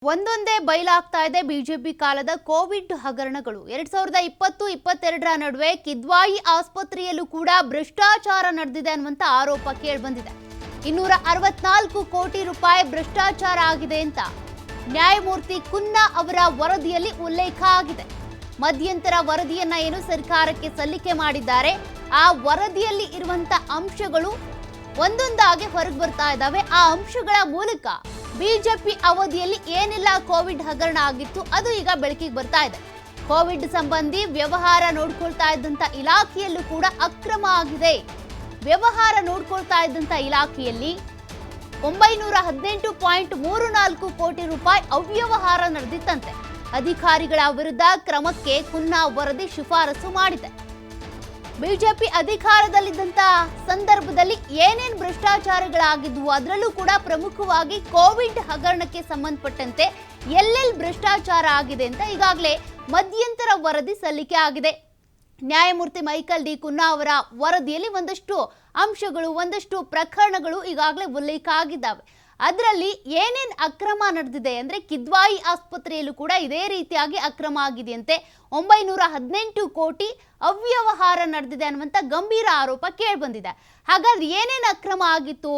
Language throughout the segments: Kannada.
ಒಂದೊಂದೇ ಬಯಲಾಗ್ತಾ ಇದೆ ಬಿಜೆಪಿ ಕಾಲದ ಕೋವಿಡ್ ಹಗರಣಗಳು 2020-22ರ ನಡುವೆ ಕಿದ್ವಾಯಿ ಆಸ್ಪತ್ರೆಯಲ್ಲೂ ಕೂಡ ಭ್ರಷ್ಟಾಚಾರ ನಡೆದಿದೆ ಅನ್ನುವಂತ ಆರೋಪ ಕೇಳಿಬಂದಿದೆ. 264 ಕೋಟಿ ರೂಪಾಯಿ ಭ್ರಷ್ಟಾಚಾರ ಆಗಿದೆ ಅಂತ ನ್ಯಾಯಮೂರ್ತಿ ಕುನ್ನಾ ಅವರ ವರದಿಯಲ್ಲಿ ಉಲ್ಲೇಖ ಆಗಿದೆ. ಮಧ್ಯಂತರ ವರದಿಯನ್ನ ಏನು ಸರ್ಕಾರಕ್ಕೆ ಸಲ್ಲಿಕೆ ಮಾಡಿದ್ದಾರೆ, ಆ ವರದಿಯಲ್ಲಿ ಇರುವಂತ ಅಂಶಗಳು ಒಂದೊಂದಾಗಿ ಹೊರಗೆ ಬರ್ತಾ ಇದ್ದಾವೆ. ಆ ಅಂಶಗಳ ಮೂಲಕ ಬಿಜೆಪಿ ಅವಧಿಯಲ್ಲಿ ಏನೆಲ್ಲ ಕೋವಿಡ್ ಹಗರಣ ಆಗಿತ್ತು ಅದು ಈಗ ಬೆಳಕಿಗೆ ಬರ್ತಾ ಇದೆ. ಕೋವಿಡ್ ಸಂಬಂಧಿ ವ್ಯವಹಾರ ನೋಡ್ಕೊಳ್ತಾ ಇದ್ದಂತ ಇಲಾಖೆಯಲ್ಲೂ ಕೂಡ ಅಕ್ರಮ ಆಗಿದೆ. ವ್ಯವಹಾರ ನೋಡ್ಕೊಳ್ತಾ ಇದ್ದಂತ ಇಲಾಖೆಯಲ್ಲಿ 918.34 ಕೋಟಿ ರೂಪಾಯಿ ಅವ್ಯವಹಾರ ನಡೆದಿತ್ತಂತೆ. ಅಧಿಕಾರಿಗಳ ವಿರುದ್ಧ ಕ್ರಮಕ್ಕೆ ಕುನ್ನಾ ವರದಿ ಶಿಫಾರಸು ಮಾಡಿದೆ. ಬಿಜೆಪಿ ಅಧಿಕಾರದಲ್ಲಿದ್ದಂತ ಸಂದರ್ಭದಲ್ಲಿ ಏನೇನು ಭ್ರಷ್ಟಾಚಾರಗಳಾಗಿದ್ವು, ಅದರಲ್ಲೂ ಕೂಡ ಪ್ರಮುಖವಾಗಿ ಕೋವಿಡ್ ಹಗರಣಕ್ಕೆ ಸಂಬಂಧಪಟ್ಟಂತೆ ಎಲ್ಲೆಲ್ಲಿ ಭ್ರಷ್ಟಾಚಾರ ಆಗಿದೆ ಅಂತ ಈಗಾಗಲೇ ಮಧ್ಯಂತರ ವರದಿ ಸಲ್ಲಿಕೆ ಆಗಿದೆ. ನ್ಯಾಯಮೂರ್ತಿ ಮೈಕಲ್ ಡಿ ಕುನ್ನಾ ಅವರ ವರದಿಯಲ್ಲಿ ಒಂದಷ್ಟು ಅಂಶಗಳು, ಒಂದಷ್ಟು ಪ್ರಕರಣಗಳು ಈಗಾಗಲೇ ಉಲ್ಲೇಖ ಆಗಿದ್ದಾವೆ. ಅದರಲ್ಲಿ ಏನೇನು ಅಕ್ರಮ ನಡೆದಿದೆ ಅಂದ್ರೆ ಕಿದ್ವಾಯಿ ಆಸ್ಪತ್ರೆಯಲ್ಲೂ ಕೂಡ ಇದೇ ರೀತಿಯಾಗಿ ಅಕ್ರಮ ಆಗಿದೆಯಂತೆ. 918 ಕೋಟಿ ಅವ್ಯವಹಾರ ನಡೆದಿದೆ ಅನ್ನುವಂಥ ಗಂಭೀರ ಆರೋಪ ಕೇಳಿಬಂದಿದೆ. ಹಾಗಾದ್ರೆ ಏನೇನು ಅಕ್ರಮ ಆಗಿತ್ತು,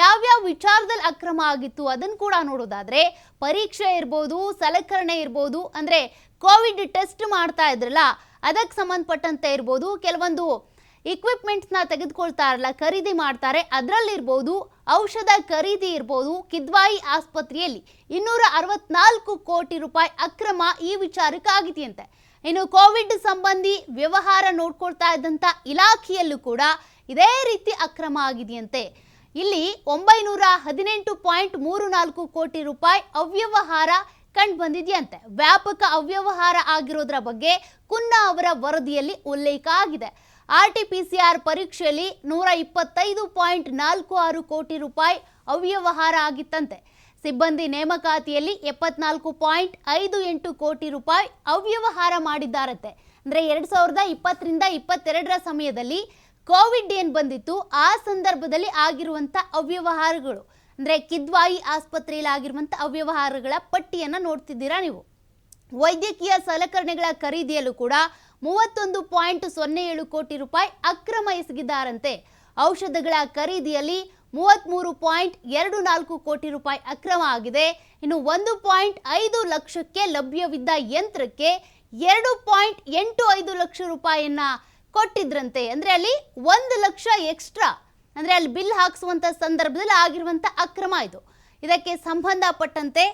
ಯಾವ್ಯಾವ ವಿಚಾರದಲ್ಲಿ ಅಕ್ರಮ ಆಗಿತ್ತು ಅದನ್ನು ಕೂಡ ನೋಡೋದಾದ್ರೆ ಪರೀಕ್ಷೆ ಇರ್ಬೋದು, ಸಲಕರಣೆ ಇರ್ಬೋದು, ಅಂದ್ರೆ ಕೋವಿಡ್ ಟೆಸ್ಟ್ ಮಾಡ್ತಾ ಇದ್ರಲ್ಲ ಅದಕ್ಕೆ ಸಂಬಂಧಪಟ್ಟಂತೆ ಇರ್ಬೋದು, ಕೆಲವೊಂದು ಇಕ್ವಿಪ್ಮೆಂಟ್ಸ್ನ ತೆಗೆದುಕೊಳ್ತಾ ಇರಲ್ಲ, ಖರೀದಿ ಮಾಡ್ತಾರೆ, ಅದರಲ್ಲಿರ್ಬೋದು, ಔಷಧ ಖರೀದಿ ಇರ್ಬೋದು. ಕಿದ್ವಾಯಿ ಆಸ್ಪತ್ರೆಯಲ್ಲಿ 264 ಕೋಟಿ ರೂಪಾಯಿ ಅಕ್ರಮ ಈ ವಿಚಾರಕ್ಕೆ ಆಗಿದೆಯಂತೆ. ಇನ್ನು ಕೋವಿಡ್ ಸಂಬಂಧಿ ವ್ಯವಹಾರ ನೋಡ್ಕೊಳ್ತಾ ಇದ್ದಂಥ ಇಲಾಖೆಯಲ್ಲೂ ಕೂಡ ಇದೇ ರೀತಿ ಅಕ್ರಮ ಆಗಿದೆಯಂತೆ. ಇಲ್ಲಿ 918.34 ಕೋಟಿ ರೂಪಾಯಿ ಅವ್ಯವಹಾರ ಕಂಡು ಬಂದಿದೆಯಂತೆ. ವ್ಯಾಪಕ ಅವ್ಯವಹಾರ ಆಗಿರೋದ್ರ ಬಗ್ಗೆ ಕುನ್ನಾ ಅವರ ವರದಿಯಲ್ಲಿ ಉಲ್ಲೇಖ ಆಗಿದೆ. RT-PCR ಪರೀಕ್ಷೆಯಲ್ಲಿ 125.46 ಕೋಟಿ ರೂಪಾಯಿ ಅವ್ಯವಹಾರ ಆಗಿತ್ತಂತೆ. ಸಿಬ್ಬಂದಿ ನೇಮಕಾತಿಯಲ್ಲಿ 74.58 ಕೋಟಿ ರೂಪಾಯಿ ಅವ್ಯವಹಾರ ಮಾಡಿದ್ದಾರಂತೆ. ಅಂದರೆ 2020-22ರ ಸಮಯದಲ್ಲಿ ಕೋವಿಡ್ ಏನು ಬಂದಿತ್ತು ಆ ಸಂದರ್ಭದಲ್ಲಿ ಆಗಿರುವಂಥ ಅವ್ಯವಹಾರಗಳು, ಅಂದರೆ ಕಿದ್ವಾಯಿ ಆಸ್ಪತ್ರೆಯಲ್ಲಿ ಆಗಿರುವಂಥ ಅವ್ಯವಹಾರಗಳ ಪಟ್ಟಿಯನ್ನು ನೋಡ್ತಿದ್ದೀರಾ ನೀವು. ವೈದ್ಯಕೀಯ ಸಲಕರಣೆಗಳ ಖರೀದಿಯಲ್ಲೂ ಕೂಡ 31.07 ಕೋಟಿ ರೂಪಾಯಿ ಅಕ್ರಮ ಎಸಗಿದ್ದಾರಂತೆ. ಔಷಧಗಳ ಖರೀದಿಯಲ್ಲಿ 33.24 ಕೋಟಿ ರೂಪಾಯಿ ಅಕ್ರಮ ಆಗಿದೆ. ಇನ್ನು 1.5 ಲಕ್ಷಕ್ಕೆ ಲಭ್ಯವಿದ್ದ ಯಂತ್ರಕ್ಕೆ 2.85 ಲಕ್ಷ ರೂಪಾಯಿಯನ್ನ ಕೊಟ್ಟಿದ್ರಂತೆ. ಅಂದರೆ ಅಲ್ಲಿ 1 ಲಕ್ಷ ಎಕ್ಸ್ಟ್ರಾ, ಅಂದರೆ ಅಲ್ಲಿ ಬಿಲ್ ಹಾಕಿಸುವಂಥ ಸಂದರ್ಭದಲ್ಲಿ ಆಗಿರುವಂಥ ಅಕ್ರಮ ಇದು. ಇದಕ್ಕೆ ಸಂಬಂಧಪಟ್ಟಂತೆ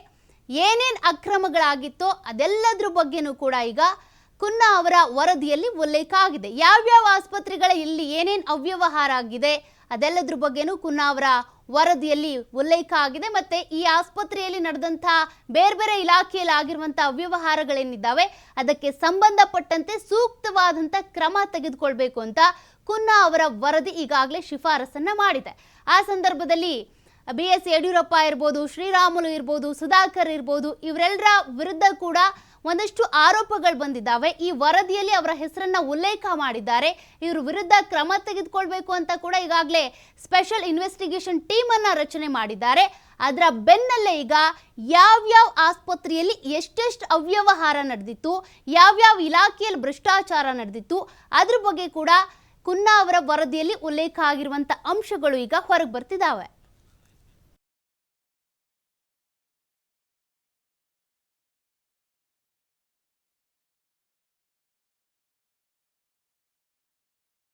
ಏನೇನು ಅಕ್ರಮಗಳಾಗಿತ್ತೋ ಅದೆಲ್ಲದ್ರ ಬಗ್ಗೆನೂ ಕೂಡ ಈಗ ಕುನ್ನಾ ಅವರ ವರದಿಯಲ್ಲಿ ಉಲ್ಲೇಖ ಆಗಿದೆ. ಯಾವ್ಯಾವ ಆಸ್ಪತ್ರೆಗಳ ಇಲ್ಲಿ ಏನೇನು ಅವ್ಯವಹಾರ ಆಗಿದೆ ಅದೆಲ್ಲದ್ರ ಬಗ್ಗೆನೂ ಕುನ್ನಾ ಅವರ ವರದಿಯಲ್ಲಿ ಉಲ್ಲೇಖ ಆಗಿದೆ. ಮತ್ತೆ ಈ ಆಸ್ಪತ್ರೆಯಲ್ಲಿ ನಡೆದಂಥ ಬೇರೆ ಬೇರೆ ಇಲಾಖೆಯಲ್ಲಿ ಆಗಿರುವಂಥ ಅವ್ಯವಹಾರಗಳೇನಿದ್ದಾವೆ ಅದಕ್ಕೆ ಸಂಬಂಧಪಟ್ಟಂತೆ ಸೂಕ್ತವಾದಂಥ ಕ್ರಮ ತೆಗೆದುಕೊಳ್ಬೇಕು ಅಂತ ಕುನ್ನಾ ಅವರ ವರದಿ ಈಗಾಗಲೇ ಶಿಫಾರಸನ್ನ ಮಾಡಿದೆ. ಆ ಸಂದರ್ಭದಲ್ಲಿ BS ಯಡಿಯೂರಪ್ಪ ಇರ್ಬೋದು, ಶ್ರೀರಾಮುಲು ಇರ್ಬೋದು, ಸುಧಾಕರ್ ಇರ್ಬೋದು, ಇವರೆಲ್ಲರ ವಿರುದ್ಧ ಕೂಡ ಒಂದಷ್ಟು ಆರೋಪಗಳು ಬಂದಿದ್ದಾವೆ. ಈ ವರದಿಯಲ್ಲಿ ಅವರ ಹೆಸರನ್ನ ಉಲ್ಲೇಖ ಮಾಡಿದ್ದಾರೆ. ಇವ್ರ ವಿರುದ್ಧ ಕ್ರಮ ತೆಗೆದುಕೊಳ್ಬೇಕು ಅಂತ ಕೂಡ ಈಗಾಗಲೇ ಸ್ಪೆಷಲ್ ಇನ್ವೆಸ್ಟಿಗೇಷನ್ ಟೀಮ್ ಅನ್ನ ರಚನೆ ಮಾಡಿದ್ದಾರೆ. ಅದರ ಬೆನ್ನಲ್ಲೇ ಈಗ ಯಾವ್ಯಾವ ಆಸ್ಪತ್ರೆಯಲ್ಲಿ ಎಷ್ಟೆಷ್ಟು ಅವ್ಯವಹಾರ ನಡೆದಿತ್ತು, ಯಾವ್ಯಾವ ಇಲಾಖೆಯಲ್ಲಿ ಭ್ರಷ್ಟಾಚಾರ ನಡೆದಿತ್ತು ಅದ್ರ ಬಗ್ಗೆ ಕೂಡ ಕುನ್ನಾ ಅವರ ವರದಿಯಲ್ಲಿ ಉಲ್ಲೇಖ ಆಗಿರುವಂತ ಅಂಶಗಳು ಈಗ ಹೊರಗೆ ಬರ್ತಿದ್ದಾವೆ.